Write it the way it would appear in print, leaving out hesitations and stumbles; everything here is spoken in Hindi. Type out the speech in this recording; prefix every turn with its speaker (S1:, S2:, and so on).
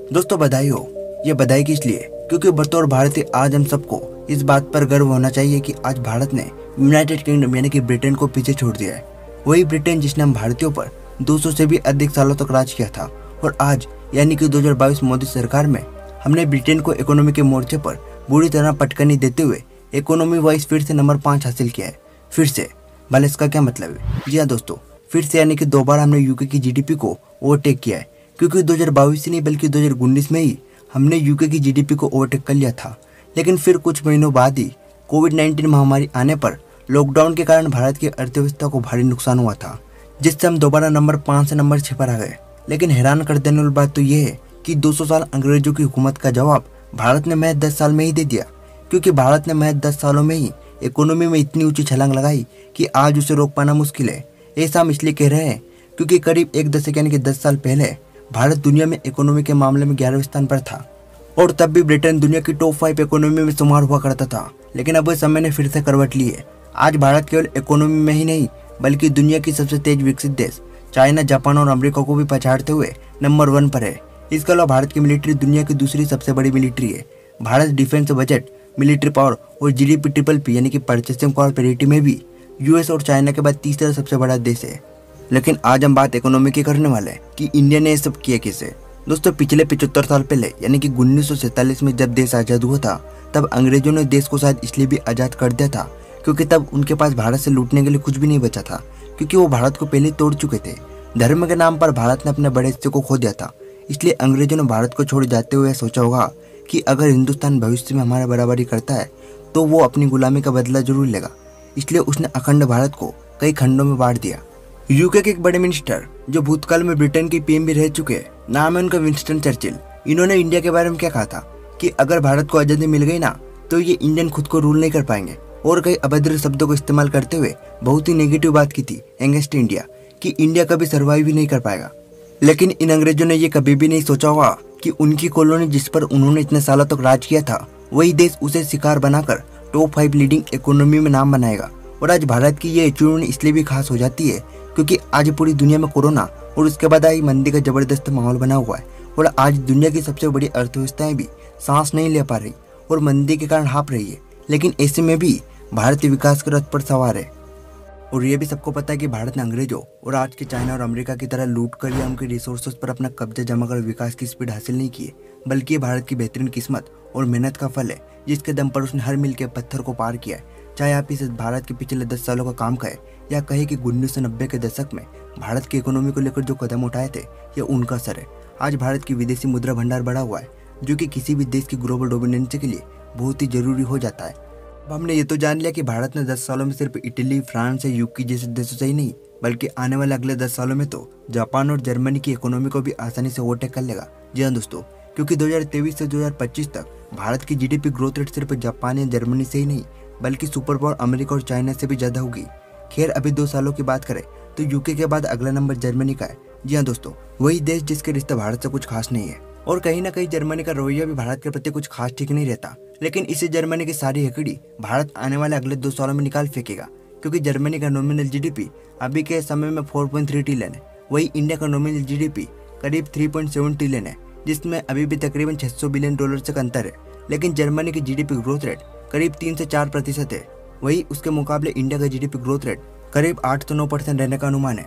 S1: दोस्तों बधाई हो। ये बधाई किस लिए? क्योंकि बतौर भारतीय आज हम सबको इस बात पर गर्व होना चाहिए कि आज भारत ने यूनाइटेड किंगडम यानी कि ब्रिटेन को पीछे छोड़ दिया है। वही ब्रिटेन जिसने हम भारतीयों पर 200 से भी अधिक सालों तक राज किया था, और आज यानी कि 2022 मोदी सरकार में हमने ब्रिटेन को इकोनॉमी के मोर्चे पर बुरी तरह पटकनी देते हुए इकोनॉमी वाइज फिर से नंबर 5 हासिल किया है। फिर से भले इसका क्या मतलब है? जी हाँ दोस्तों, फिर से यानी कि दोबारा हमने यूके की जीडीपी को ओवरटेक किया है। क्योंकि 2022 से नहीं बल्कि 2019 में ही हमने यूके की जीडीपी को ओवरटेक कर लिया था। लेकिन फिर कुछ महीनों बाद ही कोविड-19 महामारी आने पर लॉकडाउन के कारण भारत की अर्थव्यवस्था को भारी नुकसान हुआ था, जिससे हम दोबारा नंबर 5 से नंबर 6 पर आ गए। लेकिन हैरान कर देने वाली बात तो यह है कि 200 साल अंग्रेजों की हुकूमत का जवाब भारत ने महज 10 साल में ही दे दिया। क्योंकि भारत ने महज 10 सालों में ही इकोनॉमी में इतनी ऊंची छलांग लगाई कि आज उसे रोक पाना मुश्किल है। ऐसा हम इसलिए कह रहे हैं क्योंकि करीब एक दशक यानी कि 10 साल पहले भारत दुनिया में इकोनॉमी के मामले में 11वें स्थान पर था, और तब भी ब्रिटेन दुनिया की टॉप 5 इकोनॉमी में शुमार हुआ करता था। लेकिन अब समय ने फिर से करवट ली है। आज भारत केवल इकोनॉमी में ही नहीं बल्कि दुनिया की सबसे तेज विकसित देश चाइना, जापान और अमेरिका को भी पछाड़ते हुए नंबर 1 पर है। इसके अलावा भारत की मिलिट्री दुनिया की दूसरी सबसे बड़ी मिलिट्री है। Bharat defence budget, military power और जीडीपी ट्रिपल पी यानी कि परचेसिंग पावर पैरिटी में भी यूएस और चाइना के बाद तीसरा सबसे बड़ा देश है। लेकिन आज हम बात इकोनॉमी की करने वाले हैं कि इंडिया ने ये सब किया कैसे। दोस्तों पिछले 75 साल पहले यानी कि 1947 में जब देश आज़ाद हुआ था, तब अंग्रेजों ने देश को शायद इसलिए भी आज़ाद कर दिया था क्योंकि तब उनके पास भारत से लूटने के लिए कुछ भी नहीं बचा था, क्योंकि वो भारत को पहले तोड़ चुके थे। धर्म के नाम पर भारत ने अपने बड़े हिस्से को खो दिया था। इसलिए अंग्रेजों ने भारत को छोड़ जाते हुए सोचा होगा कि अगर हिंदुस्तान भविष्य में हमारा बराबरी करता है तो वो अपनी गुलामी का बदला जरूर लेगा। इसलिए उसने अखंड भारत को कई खंडों में बांट दिया। यूके के एक बड़े मिनिस्टर जो भूतकाल में ब्रिटेन की पीएम भी रह चुके हैं, नाम है उनका विंस्टन चर्चिल। इन्होंने इंडिया के बारे में क्या कहा था कि अगर भारत को आज़ादी मिल गई ना तो ये इंडियन खुद को रूल नहीं कर पाएंगे, और कई अभद्र शब्दों को इस्तेमाल करते हुए बहुत ही नेगेटिव बात की थी अगेंस्ट इंडिया कि इंडिया कभी सर्वाइव ही नहीं कर पाएगा। लेकिन इन अंग्रेजों ने ये कभी भी नहीं सोचा होगा कि उनकी कॉलोनी जिस पर उन्होंने इतने सालों तक राज किया था, वही देश उसे शिकार बनाकर टॉप 5 लीडिंग इकोनॉमी में नाम बनाएगा। और आज भारत की ये अचीवमेंट इसलिए भी खास हो जाती है क्योंकि आज पूरी दुनिया में कोरोना और उसके बाद आई मंदी का जबरदस्त माहौल बना हुआ है, और आज दुनिया की सबसे बड़ी अर्थव्यवस्थाएं भी सांस नहीं ले पा रही और मंदी के कारण हाँप रही है। लेकिन ऐसे में भी भारत विकास के रथ पर सवार है। और ये भी सबको पता है कि भारत ने अंग्रेजों और आज के चाइना और अमेरिका की तरह लूट कर या उनके रिसोर्सेज पर अपना कब्जा जमा कर विकास की स्पीड हासिल नहीं की है, बल्कि ये भारत की बेहतरीन किस्मत और मेहनत का फल है, जिसके दम पर उसने हर मील के पत्थर को पार किया है। चाहे आप इसे भारत के पिछले 10 सालों का काम कहे या कहे कि 1990 के दशक में भारत की इकोनॉमी को लेकर जो कदम उठाए थे ये उनका असर है। आज भारत की विदेशी मुद्रा भंडार बढ़ा हुआ है, जो कि किसी भी देश की ग्लोबल डोमिनेंस के लिए बहुत ही जरूरी हो जाता है। अब हमने ये तो जान लिया कि भारत ने 10 सालों में सिर्फ इटली, फ्रांस या यूके जैसे देशों से ही नहीं बल्कि आने वाले अगले 10 सालों में तो जापान और जर्मनी की इकोनॉमी को भी आसानी से ओवरटेक कर लेगा। जी हाँ दोस्तों, क्योंकि 2023 से 2025 तक भारत की जीडीपी ग्रोथ रेट सिर्फ जापान या जर्मनी से ही नहीं बल्कि सुपर पावर अमेरिका और चाइना से भी ज्यादा होगी। खैर अभी 2 सालों की बात करें तो यूके के बाद अगला नंबर जर्मनी का है। जी हाँ दोस्तों, वही देश जिसके रिश्ते भारत से कुछ खास नहीं है, और कहीं ना कहीं जर्मनी का रवैया भी भारत के प्रति कुछ खास ठीक नहीं रहता। लेकिन इसी जर्मनी की सारी हकड़ी भारत आने वाले अगले 2 सालों में निकाल फेंकेगा, क्योंकि जर्मनी का नॉमिनल जीडीपी अभी के समय में 4.3 ट्रिलियन है। वही इंडिया का नॉमिनल जीडीपी करीब 3.7 ट्रिलियन है, जिसमें अभी भी तकरीबन $600 बिलियन तक अंतर है। लेकिन जर्मनी की जीडीपी ग्रोथ रेट करीब 3 से 4% है। वही उसके मुकाबले इंडिया का जीडीपी ग्रोथ रेट करीब 8 से 9% रहने का अनुमान है।